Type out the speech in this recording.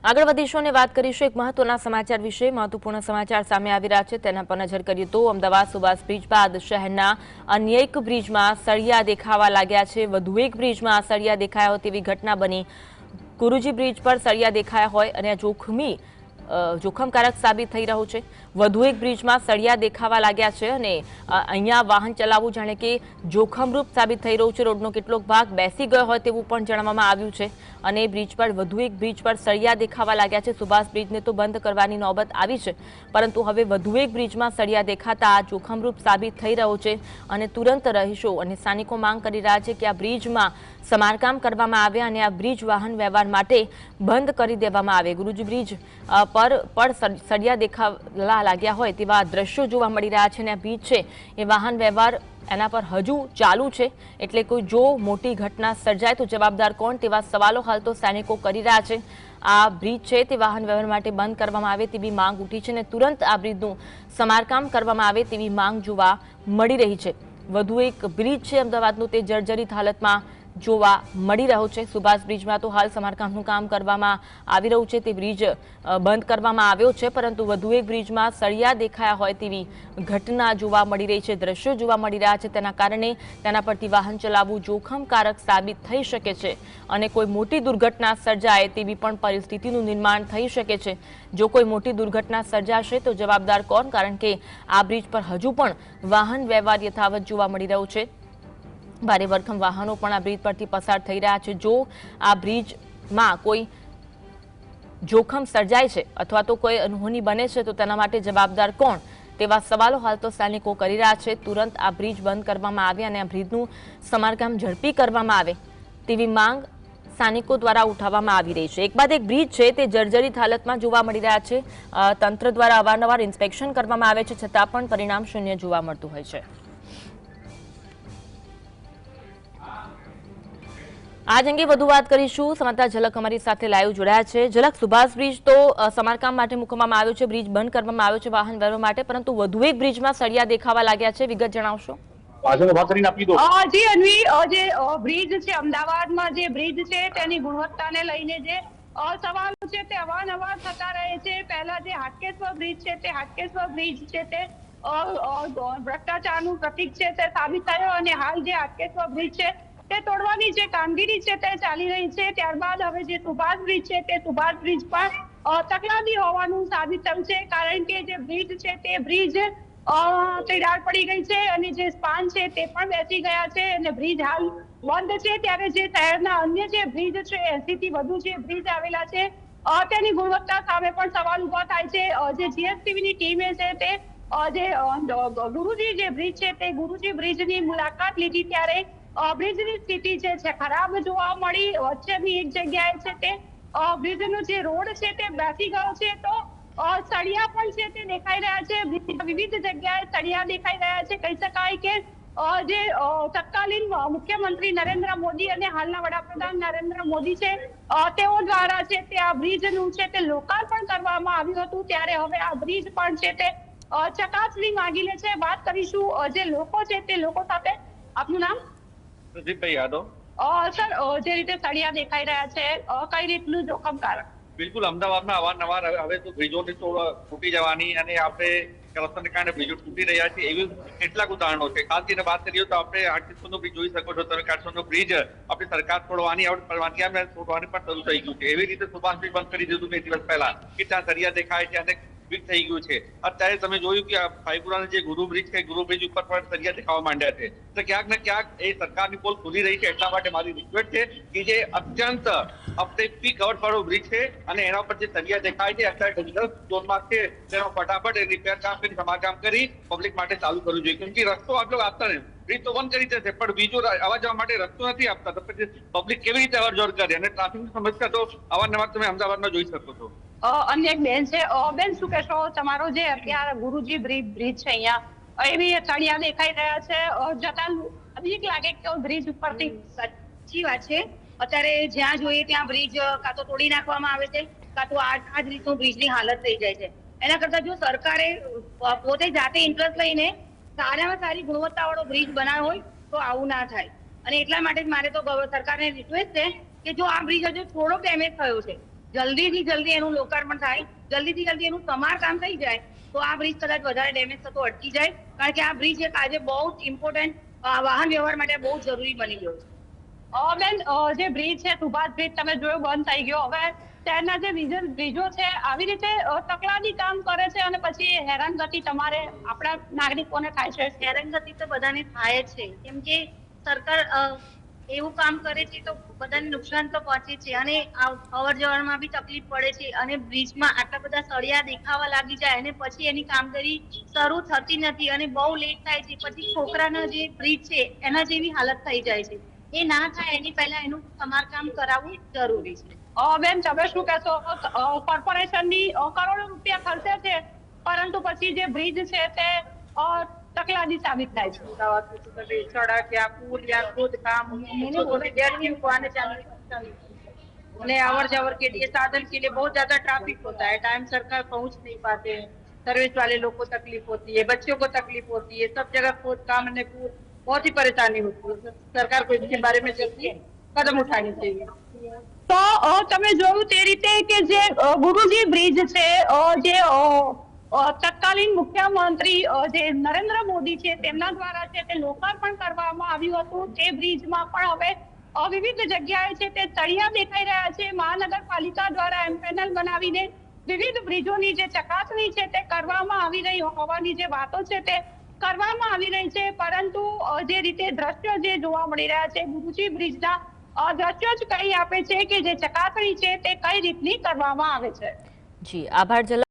આગળ વધીશું અને વાત કરીશું એક મહત્વના સમાચાર વિશે। મહત્વપૂર્ણ સમાચાર સામે આવી રહ્યા છે તેના પર નજર કરીએ તો અમદાવાદ સુભાષ બ્રિજ બાદ શહેરના અન્ય એક બ્રિજમાં સળિયા દેખાવા લાગ્યા છે। વધુ એક બ્રિજમાં સળિયા દેખાયા હોય તેવી ઘટના બની। ગુરુજી બ્રિજ પર સળિયા દેખાયા હોય અને જોખમકારક સાબિત થઈ રહ્યું છે। વધુ એક બ્રિજમાં સળિયા દેખાવા લાગ્યા છે અને અહીંયા વાહન ચલાવવું જાણે કે જોખમરૂપ સાબિત થઈ રહ્યું છે। રોડનો કેટલોક ભાગ બેસી ગયો હોય તેવું પણ જણાવવામાં આવ્યું છે અને બ્રિજ પર વધુ એક બ્રિજ પર સળિયા દેખાવા લાગ્યા છે। સુભાષ બ્રિજને તો બંધ કરવાની નોબત આવી છે, પરંતુ હવે વધુ એક બ્રિજમાં સળિયા દેખાતા જોખમરૂપ સાબિત થઈ રહ્યો છે અને તુરંત રહીશો અને સ્થાનિકો માંગ કરી રહ્યા છે કે આ બ્રિજમાં સમારકામ કરવામાં આવે અને આ બ્રિજ વાહન વ્યવહાર માટે બંધ કરી દેવામાં આવે। ગુરુજી બ્રિજ પર સળિયા દેખાવા લાગ્યા હોય તેવા દ્રશ્યો જોવા મળી રહ્યા છે અને આ બ્રિજ છે એ વાહન વ્યવહાર એના પર હજુ ચાલુ છે, એટલે કોઈ જો મોટી ઘટના સર્જાય તો જવાબદાર કોણ તેવા સવાલો હાલ તો સૈનિકો કરી રહ્યા છે। આ બ્રિજ છે તે વાહન વ્યવહાર માટે બંધ કરવામાં આવે તેવી માંગ ઉઠી છે અને તુરંત આ બ્રિજનું સમારકામ કરવામાં આવે તેવી માંગ જોવા મળી રહી છે। વધુ એક બ્રિજ છે અમદાવાદનું તે જર્જરિત હાલતમાં જોવા મળી રહ્યો છે। સુભાષ બ્રિજમાં તો હાલ સમારકામનું કામ કરવામાં આવી રહ્યું છે, તે બ્રિજ બંધ કરવામાં આવ્યો છે, પરંતુ વધુ એક બ્રિજમાં સળિયા દેખાયા હોય તેવી ઘટના જોવા મળી રહી છે, દ્રશ્યો જોવા મળી રહ્યા છે। તેના કારણે તેના પરથી વાહન ચલાવવું જોખમકારક સાબિત થઈ શકે છે અને કોઈ મોટી દુર્ઘટના સર્જાય તેવી પણ પરિસ્થિતિનું નિર્માણ થઈ શકે છે। જો કોઈ મોટી દુર્ઘટના સર્જાશે તો જવાબદાર કોણ, કારણ કે આ બ્રિજ પર હજુ પણ વાહન વ્યવહાર યથાવત જોવા મળી રહ્યો છે। ભારે ભરખમ વાહનો પણ આ બ્રિજ પરથી પસાર થઈ રહ્યા છે। જો આ બ્રિજમાં કોઈ જોખમ સર્જાય છે અથવા તો કોઈ અનહોની બને છે તો તેના માટે જવાબદાર કોણ તેવા સવાલો હાલ તો સૈનિકો કરી રહ્યા છે। તુરંત આ બ્રિજ બંધ કરવામાં આવે અને આ બ્રિજનું સમારકામ ઝડપી કરવામાં આવે તેવી માંગ સ્થાનિકો દ્વારા ઉઠાવવામાં આવી રહી છે। એક બાદ એક બ્રિજ છે તે જર્જરિત હાલતમાં જોવા મળી રહ્યા છે। તંત્ર દ્વારા અવારનવાર ઇન્સ્પેક્શન કરવામાં આવે છે, છતાં પણ પરિણામ શૂન્ય જોવા મળતું હોય છે। આજ અંગે વધુ વાત કરીશું। સમાચાર ઝલક અમારી સાથે લાઈવ જોડાયા છે। ઝલક, સુભાષ બ્રિજ તો સમારકામ માટે મૂકવામાં આવ્યો છે, બ્રિજ બંધ કરવામાં આવ્યો છે વાહન વ્યવહાર માટે, પરંતુ વધુ એક બ્રિજમાં સળિયા દેખાવા લાગ્યા છે, વિગત જણાવશો? જી અન્વી, જે બ્રિજ છે અમદાવાદમાં જે બ્રિજ છે તેની ગુણવત્તાને લઈને જે સવાલો છે તે અવારનવાર થતા રહે છે। પહેલા જે હાટકેશ્વર બ્રિજ છે તે હાટકેશ્વર બ્રિજ છે તે ભ્રષ્ટાચારનું પ્રતીક છે તે સાબિત થયો અને હાલ જે હાટકેશ્વર બ્રિજ છે તે તોડવાની જે કામગીરી છે તે ચાલી રહી છે। ત્યારબાદ હવે જે સુભાષ બ્રિજ છે તે સુભાષ બ્રિજ પર તકલાદી હોવાનું સાબિત થયું છે, કારણ કે જે બ્રિજ છે તે બ્રિજ તિરાડ પડી ગઈ છે અને જે સ્પાન છે તે પણ બેસી ગયા છે અને બ્રિજ હાલ બંધ છે। ત્યારે જે શહેરના અન્ય જે બ્રિજ છે 80 થી વધુ જે બ્રિજ આવેલા છે તેની ગુણવત્તા સામે પણ સવાલ ઉભા થાય છે। જે જીએસટીવી ની ટીમે છે તે જે ગુરુજી જે બ્રિજ છે તે ગુરુજી બ્રિજની મુલાકાત લીધી ત્યારે બ્રિજની સ્થિતિ છે ખરાબ જોવા મળી। વચ્ચેની એક જગ્યાએ છે તે બ્રિજનો જે રોડ છે તે બેસી ગયો છે, તો સળિયા પણ છે તે દેખાઈ રહ્યા છે, વિવિધ જગ્યાએ સળિયા દેખાઈ રહ્યા છે। કહી શકાય કે જે તત્કાલીન મુખ્યમંત્રી નરેન્દ્ર મોદી અને હાલના વડાપ્રધાન નરેન્દ્ર મોદી છે તેઓ દ્વારા છે તે આ બ્રિજનું છે તે લોકાર્પણ કરવામાં આવ્યું હતું, ત્યારે હવે આ બ્રિજ પણ છે તે ચકાસણી માંગી લે છે। વાત કરીશું જે લોકો છે તે લોકો સાથે। આપનું નામ? પ્રદીપભાઈ યાદવ। સર, જે રીતે સળિયા દેખાઈ રહ્યા છે કઈ રીતનું જોખમકારક? બિલકુલ, અમદાવાદમાં અવારનવાર હવે તો બ્રિજોની તૂટી જવાની અને આપણે કરપ્શનને કારણે બ્રિજો તૂટી રહ્યા છે એવી કેટલાક ઉદાહરણો છે। ખાસ કરીને વાત કરીએ તો આપણે 800નો બ્રિજ જોઈ શકો છો તમે, 800નો બ્રિજ આપણી સરકાર તોડવાની પરવાનગી તોડવાની પણ શરૂ થઈ ગયું છે। એવી રીતે સુભાષ બ્રિજ બંધ કરી દીધું 2 દિવસ પહેલા કે ત્યાં સળિયા દેખાય છે અને વીક થઈ ગયું છે। અત્યારે તમે જોયું કે ભાઈપુરાના જે ગુરુ બ્રિજ છે, ગુરુ બ્રિજ ઉપર પણ સળિયા દેખાવા માંડ્યા છે, તો ક્યાંક ને ક્યાંક એ સરકારની પોલ ખુલી રહી છે। એટલા માટે મારી રિક્વેસ્ટ છે કે જે અત્યંત પીક અવર વાળો બ્રિજ છે અને એના પર જે સળિયા દેખાય છે અત્યારે ડેન્જરસ ઝોનમાં છે, તેનો ફટાફટ રિપેર કામ કરી સમારકામ કરી પબ્લિક માટે ચાલુ કરવું જોઈએ, કેમ કે રસ્તો આટલો આપતા ને બ્રિજ તો બંધ કરી દેશે પણ બીજો આવવા જવા માટે રસ્તો નથી આપતા, તો પછી પબ્લિક કેવી રીતે અવર જવર કરે? અને ટ્રાફિકની સમસ્યા તો અવારનવાર તમે અમદાવાદમાં જોઈ શકો છો। અન્ય એક બેન છે, બેન શું કહેશો? તમારો જે અત્યારે ગુરુજી બ્રિજ છે અહીંયા એવી સળિયા દેખાઈ રહ્યા છે, જતા બીક લાગે કે બ્રિજ ઉપરથી? સાચી વાત છે, અત્યારે જ્યાં જોઈએ ત્યાં બ્રિજ કાં તો તોડી નાખવામાં આવે છે કાં તો આ જ રીતનું બ્રિજની હાલત થઈ જાય છે। એના કરતા જો સરકારે પોતે જાતે ઇન્ટરેસ્ટ લઈને સારામાં સારી ગુણવત્તાવાળો બ્રિજ બનાવ્યો હોય તો આવું ના થાય। અને એટલા માટે જ મારે તો સરકારને રિક્વેસ્ટ છે કે જો આ બ્રિજ હજુ થોડો ડેમેજ થયો છે જલ્દીથી જલ્દી એનું લોકાર્પણ થાય, જલ્દીથી જલ્દી એનું સમારકામ થઈ જાય તો આ બ્રિજ કદાચ વધારે ડેમેજ થતો અટકી જાય, કારણ કે આ બ્રિજ એક આજે બહુ જ ઇમ્પોર્ટન્ટ વાહન વ્યવહાર માટે બહુ જરૂરી બની ગયો છે. બેન, જે બ્રિજ છે સુભાષ બ્રિજ તમે જોયું બંધ થઈ ગયો. હવે શહેરના જે બીજા બ્રિજો છે આવી રીતે તકલાદી કામ કરે છે અને પછી હેરાનગતિ તમારે આપણા નાગરિકોને થાય છે. હેરાનગતિ તો બધાને થાય જ છે, કેમ કે સરકાર એવું કામ કરે છે તો બધાને નુકસાન તો પહોંચે છે અને અવર જવરમાં બી તકલીફ પડે છે અને બ્રિજમાં આટલા બધા સળિયા દેખાવા લાગી જાય અને પછી એની કામગીરી શરૂ થતી નથી અને બહુ લેટ થાય છે. પછી ખોખરાનો જે બ્રિજ છે એના જેવી હાલત થઈ જાય છે. એ ના થાય એની પહેલા એનું સમારકામ કરાવવું જરૂરી છે. બેન, તમે શું કહેશો? કોર્પોરેશનની કરોડો રૂપિયા ખર્ચે છે પરંતુ પછી જે બ્રિજ છે તે तकलादी साबित થાય છે। सड़क या पुल या खुद काम विद्यार्थियों को आने जाने उन्हें आवर जावर के लिए साधन के लिए बहुत ज्यादा ट्रैफिक होता है, टाइम सरकार पहुंच नहीं पाते हैं, सर्विस वाले लोग को तकलीफ होती है, बच्चों को तकलीफ होती है, सब जगह खुद काम ने बहुत ही परेशानी होती है। सरकार को इसके बारे में जल्दी कदम उठानी चाहिए। तो તમે જોયું તે રીતે કે જે ગુરુજી બ્રિજ છે જે તત્કાલીન મુખ્યમંત્રી જે નરેન્દ્ર મોદી છે તેમના દ્વારા છે તે લોકાર્પણ કરવામાં આવ્યું હતું। તે બ્રિજમાં પણ હવે વિવિધ જગ્યાએ છે તે તળિયા દેખાઈ રહ્યા છે। મહાનગરપાલિકા દ્વારા એમપેનલ બનાવીને વિવિધ બ્રિજોની જે ચકાસણી છે તે કરવામાં આવી રહી હોવાની જે વાતો છે તે કરવામાં આવી રહી છે, પરંતુ જે રીતે દ્રશ્યો જે જોવા મળી રહ્યા છે ગુરુજી બ્રિજના દ્રશ્યો જ કહી આપે છે કે જે ચકાસણી છે તે કઈ રીતની કરવામાં આવે છે। જી, આભાર જલા।